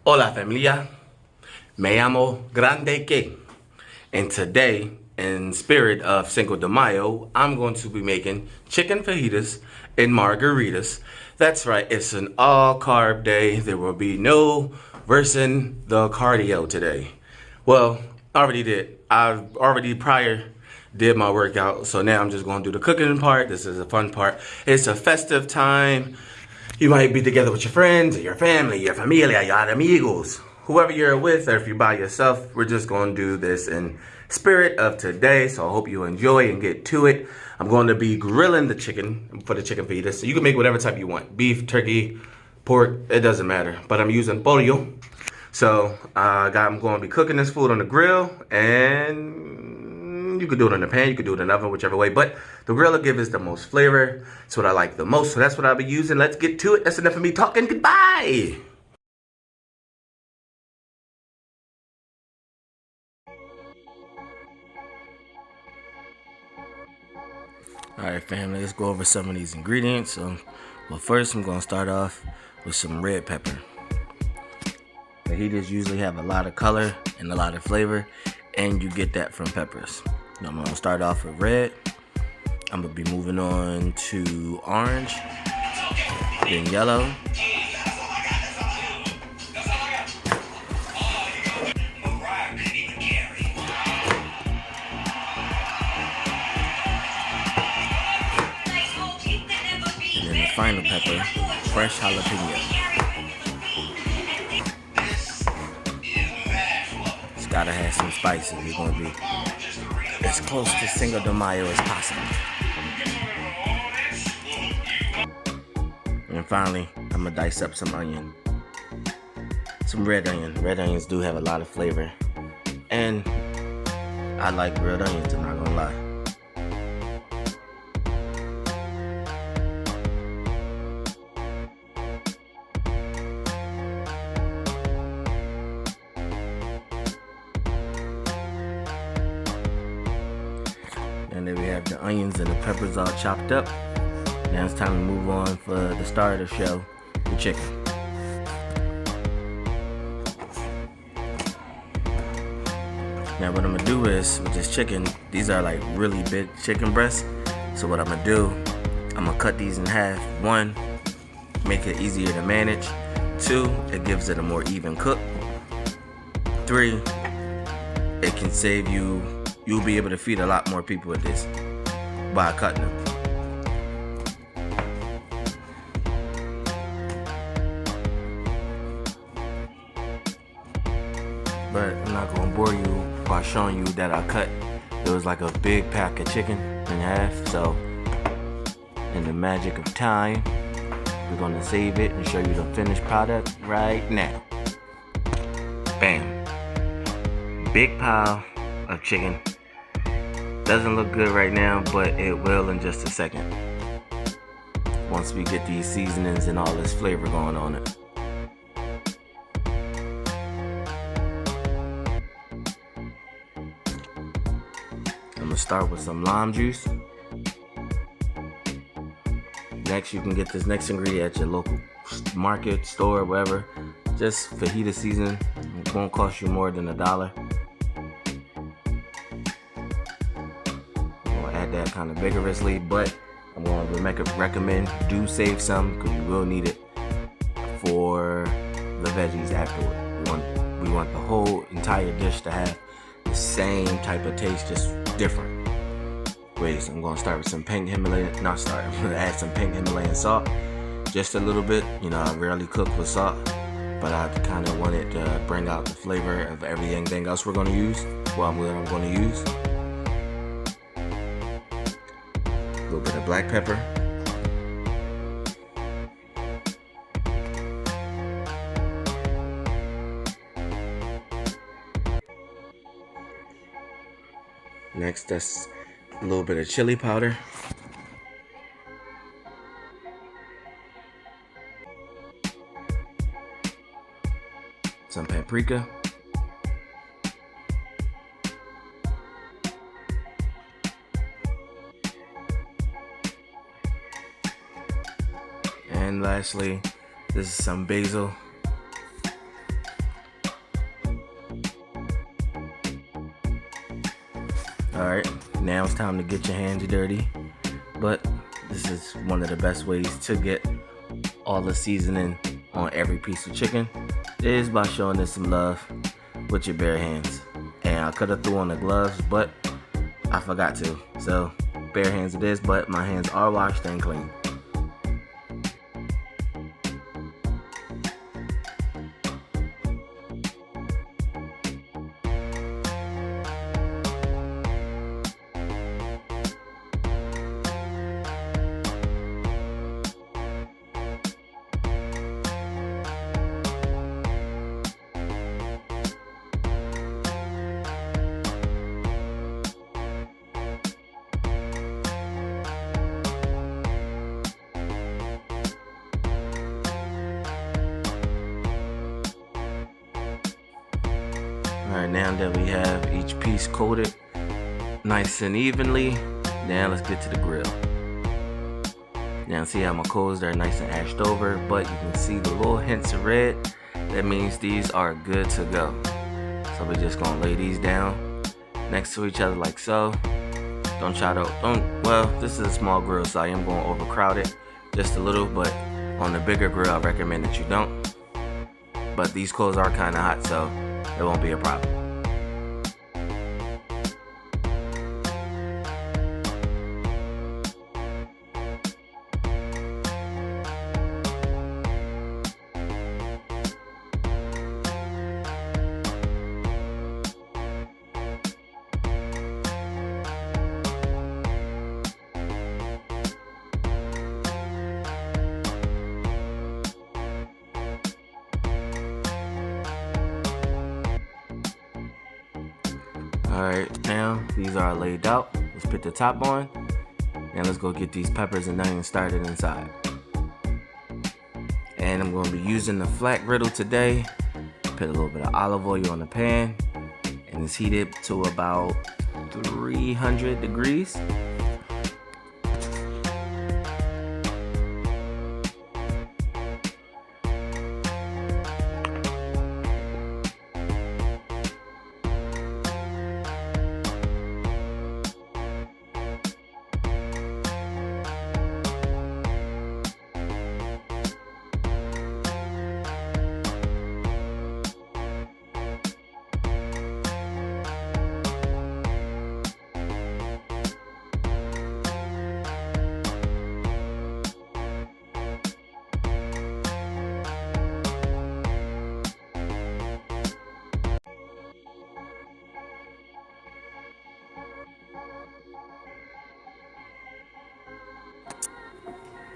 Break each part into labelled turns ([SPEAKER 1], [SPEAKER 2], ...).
[SPEAKER 1] Hola familia, me llamo Grande Que, and today, in spirit of Cinco de Mayo, I'm going to be making chicken fajitas and margaritas. That's right, it's an all-carb day. There will be no versing the cardio today. Well, I already did. I've already prior did my workout, so now I'm just going to do the cooking part. This is a fun part. It's a festive time. You might be together with your friends, or your family, your familia, your amigos, whoever you're with, or if you're by yourself. We're just going to do this in spirit of today, so I hope you enjoy and get to it. I'm going to be grilling the chicken for the chicken fajitas. So you can make whatever type you want. Beef, turkey, pork, it doesn't matter. But I'm using pollo. So I'm going to be cooking this food on the grill, and you could do it in the pan, you could do it in the oven, whichever way. But the grill will give us the most flavor. That's what I like the most. So that's what I'll be using. Let's get to it. That's enough of me talking. Goodbye. Alright family, let's go over some of these ingredients. Well, first I'm going to start off with some red pepper. Fajitas usually have a lot of color and a lot of flavor, and you get that from peppers. I'm going to start off with red. I'm going to be moving on to orange, then yellow, and then the final pepper, fresh jalapeno. It's gotta have some spices. It's gonna be as close to Cinco de Mayo as possible. And finally, I'm gonna dice up some onion. Some red onion. Red onions do have a lot of flavor. And I like red onions, I'm not gonna lie. And then we have the onions and the peppers all chopped up. Now it's time to move on for the star of the show, the chicken. Now what I'm gonna do is, with this chicken, these are like really big chicken breasts. So what I'm gonna do, I'm gonna cut these in half. One, make it easier to manage. Two, it gives it a more even cook. Three, it can save you. You'll be able to feed a lot more people with this by cutting them. But I'm not gonna bore you by showing you that I cut. It was like a big pack of chicken in half. So, in the magic of time, we're gonna save it and show you the finished product right now. Bam. Big pile of chicken. Doesn't look good right now, but it will in just a second. Once we get these seasonings and all this flavor going on it. I'm gonna start with some lime juice. Next, you can get this next ingredient at your local market, store, wherever. Just fajita seasoning. It won't cost you more than $1. That kind of vigorously, but I'm going to recommend do save some because you will need it for the veggies afterward. We want the whole entire dish to have the same type of taste, just different ways. I'm going to start with some pink Himalayan, I'm going to add some pink Himalayan salt, just a little bit. You know, I rarely cook with salt, but I kind of wanted to bring out the flavor of everything else we're going to use. What I'm going to use. A little bit of black pepper. Next, that's a little bit of chili powder. Some paprika. And lastly, this is some basil. Alright, now it's time to get your hands dirty. But this is one of the best ways to get all the seasoning on every piece of chicken is by showing it some love with your bare hands. And I could have threw on the gloves, but I forgot to. So bare hands it is, but my hands are washed and clean. Alright, now that we have each piece coated nice and evenly, now let's get to the grill. Now see how my coals are nice and ashed over, but you can see the little hints of red. That means these are good to go. So we're just gonna lay these down next to each other like so. Well, this is a small grill, so I am going to overcrowd it just a little, but on the bigger grill, I recommend that you don't. But these coals are kind of hot, so it won't be a problem. Alright, now these are laid out. Let's put the top on. And let's go get these peppers and onions started inside. And I'm going to be using the flat griddle today. Put a little bit of olive oil on the pan. And it's heated to about 300 degrees.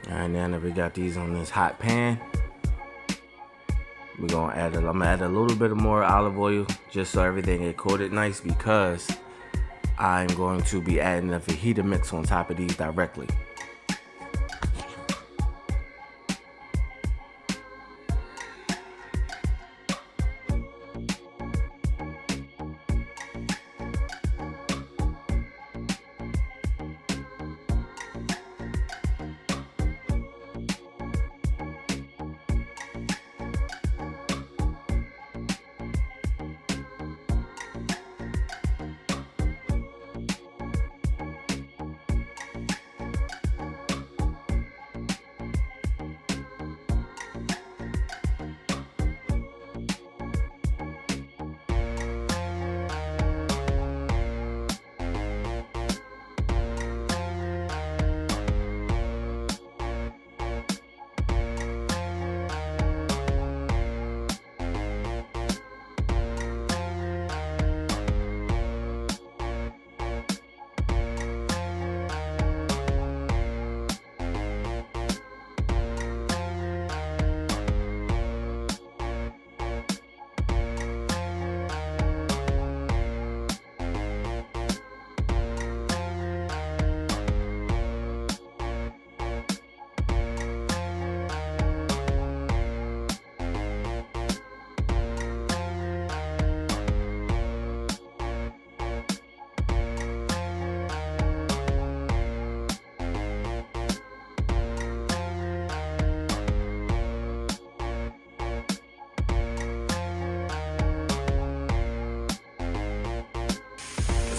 [SPEAKER 1] Alright, now that we got these on this hot pan, I'm gonna add a little bit more olive oil just so everything get coated nice, because I'm going to be adding a fajita mix on top of these directly.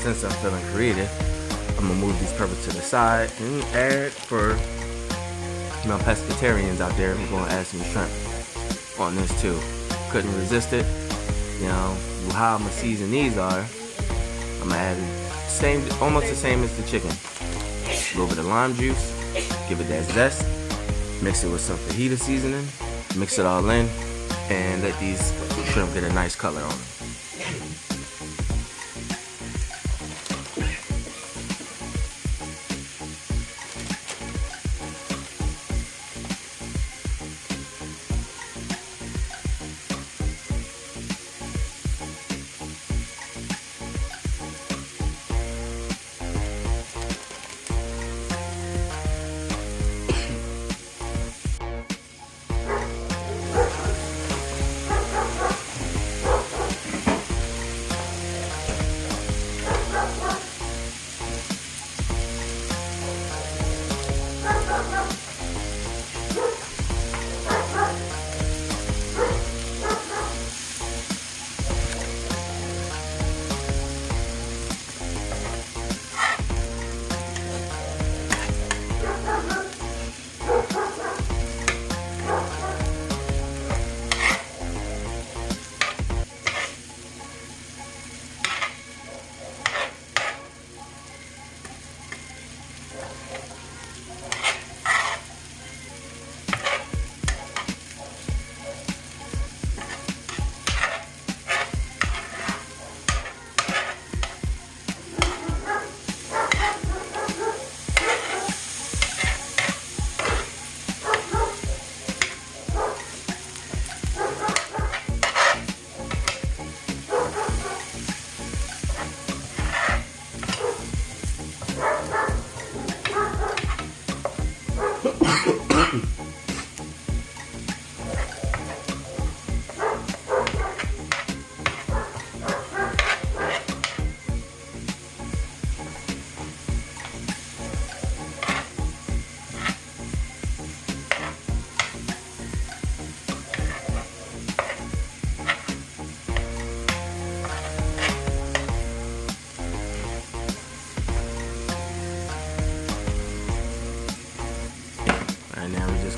[SPEAKER 1] since I'm feeling creative, I'm gonna move these peppers to the side and add, for pescatarians out there, we're gonna add some shrimp on this too. Couldn't resist it. How I'm gonna season these are, I'm gonna add almost the same as the chicken. A little bit of lime juice, give it that zest, mix it with some fajita seasoning, mix it all in, and let these shrimp get a nice color on them.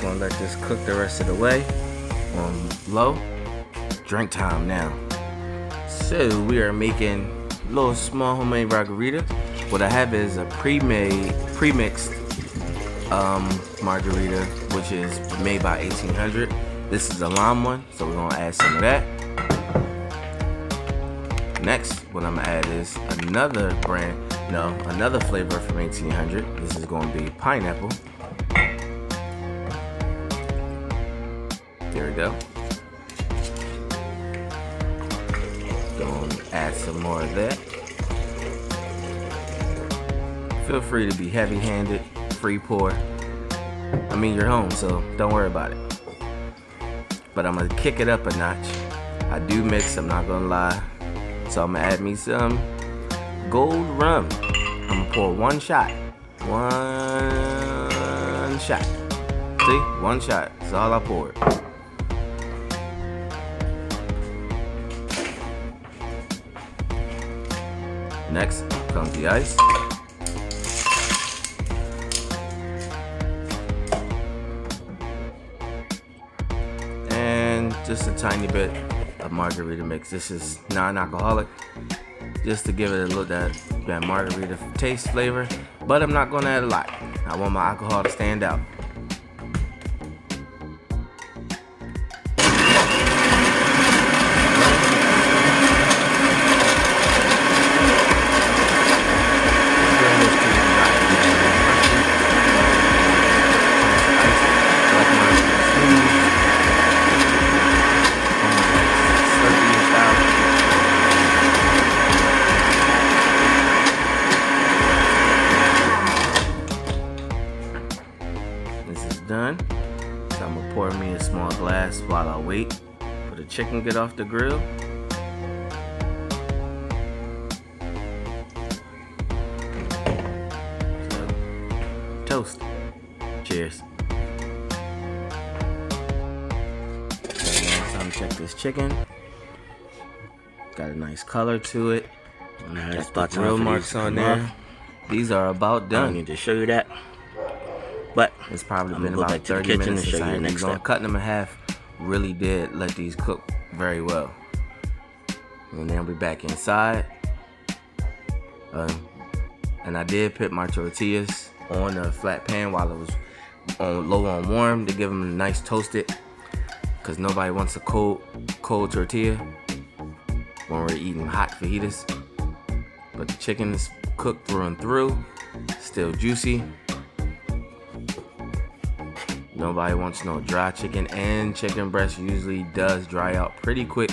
[SPEAKER 1] Gonna let this cook the rest of the way on low. Drink time now. So we are making a little small homemade margarita. What I have is a pre-mixed margarita, which is made by 1800. This is a lime one, so we're gonna add some of that. Next, what I'm gonna add is another flavor from 1800. This is gonna be pineapple. There we go. Gonna add some more of that. Feel free to be heavy-handed, free pour. I mean, you're home, so don't worry about it. But I'm gonna kick it up a notch. I do mix, I'm not gonna lie. So I'm gonna add me some gold rum. I'm gonna pour one shot. One shot. See? One shot. That's all I poured. Next comes the ice. And just a tiny bit of margarita mix. This is non-alcoholic, just to give it a little that margarita taste flavor, but I'm not gonna add a lot. I want my alcohol to stand out. Done. So I'm gonna pour me a small glass while I wait for the chicken to get off the grill. So, toast. Cheers. So, time to check this chicken. Got a nice color to it. That's the grill marks on there. These are about done.
[SPEAKER 2] I don't need to show you that. But
[SPEAKER 1] it's probably been
[SPEAKER 2] go
[SPEAKER 1] about
[SPEAKER 2] back to the
[SPEAKER 1] 30
[SPEAKER 2] kitchen
[SPEAKER 1] minutes
[SPEAKER 2] and show
[SPEAKER 1] since
[SPEAKER 2] you
[SPEAKER 1] I
[SPEAKER 2] the
[SPEAKER 1] had
[SPEAKER 2] next
[SPEAKER 1] these on.
[SPEAKER 2] step.
[SPEAKER 1] Cutting them in half really did let these cook very well. And then we back inside. And I did put my tortillas on a flat pan while it was on low on warm to give them a nice toasted, because nobody wants a cold tortilla when we're eating hot fajitas. But the chicken is cooked through and through, still juicy. Nobody wants no dry chicken, and chicken breast usually does dry out pretty quick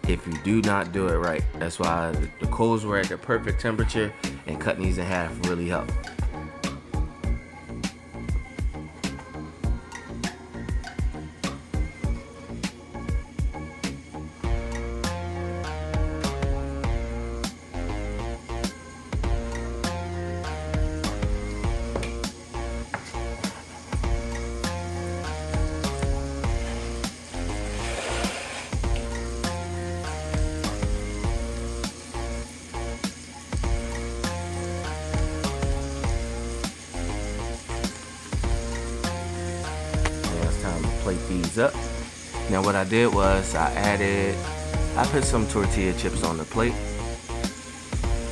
[SPEAKER 1] if you do not do it right. That's why the coals were at the perfect temperature, and cutting these in half really helped. Plate these up. Now what I did was I put some tortilla chips on the plate.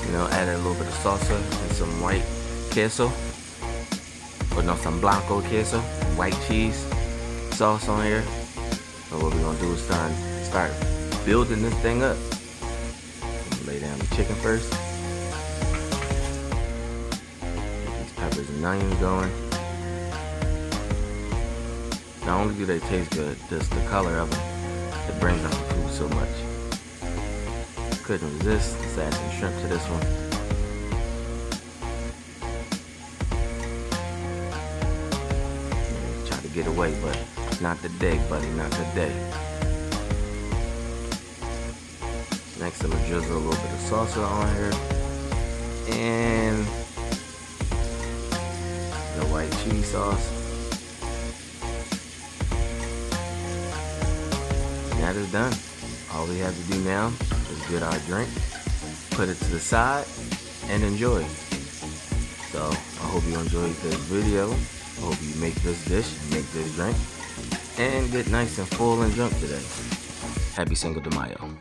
[SPEAKER 1] You know, added a little bit of salsa and some white queso, or no, some blanco queso, white cheese sauce on here. So what we're gonna do is start building this thing up. Lay down the chicken first. Get these peppers and onions going. Not only do they taste good, just the color of them, it brings out the food so much. Couldn't resist. Let's add some shrimp to this one. Try to get away, but not today, buddy, not today. Next, I'm gonna drizzle a little bit of salsa on here, and the white cheese sauce. That is done. All we have to do now is get our drink, put it to the side, and enjoy. So I hope you enjoyed this video. I hope you make this dish, make this drink, and get nice and full and drunk today. Happy Cinco de Mayo.